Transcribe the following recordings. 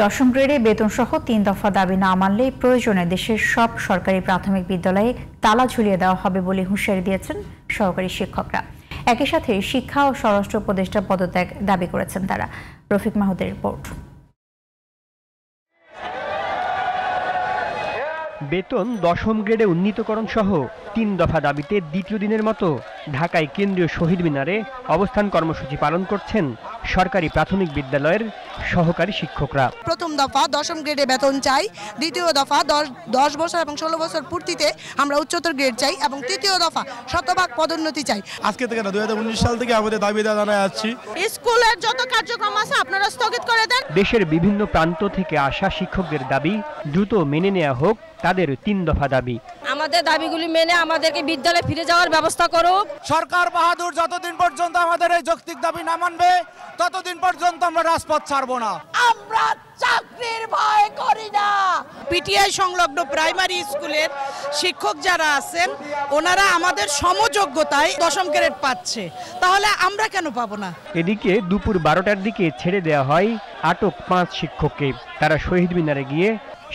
দশম গ্রেডে বেতনসহ ৩ দফা দাবি না মানলে প্রয়োজনে দেশের সব সরকারি প্রাথমিক বিদ্যালয়ে তালা ঝুলিয়ে দেওয়া হবে বলে হুঁশিয়ারি দিয়েছেন সহকারী শিক্ষকরা। একই সাথে শিক্ষা ও স্বরাষ্ট্র উপদেষ্টা পদত্যাগ দাবি করেছেন তারা। রফিক মাহমুদের রিপোর্ট। বেতন দশম গ্রেডে উন্নীতকরণ সহ ৩ দফা দাবিতে দ্বিতীয় দিনের মতো ঢাকায় কেন্দ্রীয় শহীদ মিনারে অবস্থান কর্মসূচি পালন করছেন সরকারি প্রাথমিক বিদ্যালয়ের সহকারী শিক্ষকরা। প্রথম দফা দশম গ্রেডে বেতন চাই, দ্বিতীয় দফা 10 বছর এবং 16 বছর পূর্তিতে আমরা উচ্চতর গ্রেড চাই এবং তৃতীয় দফা শতভাগ পদোন্নতি চাই। আজকে থেকে না 2019 সাল থেকে আমাদের দাবি জানায় আসছি। স্কুলের যত কার্যক্রম আছে আপনারা স্থগিত করে দেন। দেশের বিভিন্ন প্রান্ত থেকে আসা শিক্ষকদের দাবি দ্রুত মেনে নেওয়া হোক তাদের ৩ দফা দাবি। আমাদের দাবিগুলি মেনে আমাদেরকে বিদ্যালয়ে ফিরে যাওয়ার ব্যবস্থা করুক। সরকার বাহাদুর যতদিন পর্যন্ত আমাদের এই যৌক্তিক দাবি না মানবে ততদিন পর্যন্ত আমরা রাজপথ ছাড়বো না। আমরা চাকরির ভয় করি না। পিটিআই সংলগ্ন প্রাইমারি স্কুলের শিক্ষক যারা আছেন ওনারা আমাদের সমযোগ্যতায় দশম গ্রেড পাচ্ছে, তাহলে আমরা কেন পাবো না? এদিকে দুপুর 12টার দিকে ছেড়ে দেওয়া হয় আটক 5 শিক্ষককে। তারা শহীদ মিনারে গিয়ে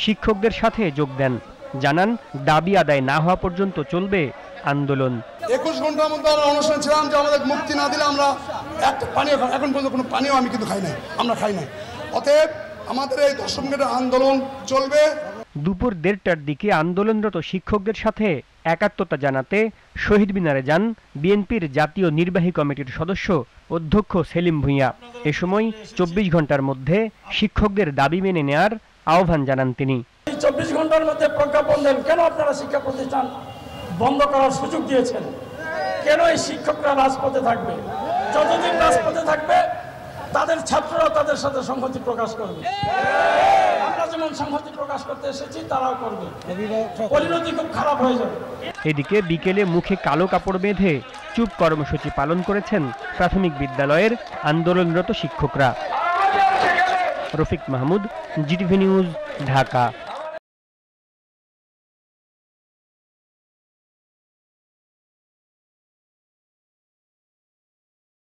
শিক্ষকদের সাথে যোগ দেন। জানান দাবি আদায় না হওয়া পর্যন্ত চলবে আন্দোলন। 21 ঘন্টার মধ্যে আমরা অনুষ্ঠান ছিলাম যে আমাদের মুক্তি না দিলে আমরা একটা পানি এখন পর্যন্ত কোনো পানিও আমি কিন্তু খাই নাই, আমরা খাই নাই। অতএব আমাদের এই দশম গ্রেডের আন্দোলন চলবে। দুপুর 1:30টার দিকে আন্দোলনরত শিক্ষকদের সাথে একাত্মতা জানাতে শহীদ মিনারে যান বিএনপির জাতীয় নির্বাহী কমিটির সদস্য অধ্যক্ষ সেলিম ভূঁইয়া। এ সময় 24 ঘন্টার মধ্যে শিক্ষকদের দাবি মেনে নেয়ার আহ্বান জানান তিনি। 24 ঘন্টার মধ্যে প্রজ্ঞাপন দেন। কেন আপনারা শিক্ষা প্রতিষ্ঠান বন্ধ করার সুযোগ দিয়েছেন? কেন এই শিক্ষকরা রাজপথে থাকবে? যতদিন রাজপথে থাকবে তাদের ছাত্ররা তাদের সাথে সংহতি প্রকাশ করবে। আমরা যেমন সংহতি প্রকাশ করতে এসেছি তারাও করবে। পরিণতি খুব খারাপ হয়ে যাবে। এদিকে বিকেলে মুখে কালো কাপড় বেঁধে চুপ কর্মসূচি পালন করেছেন প্রাথমিক বিদ্যালয়ের আন্দোলনরত শিক্ষকরা। Rafiq Mahmud, GTV news, Dhaka.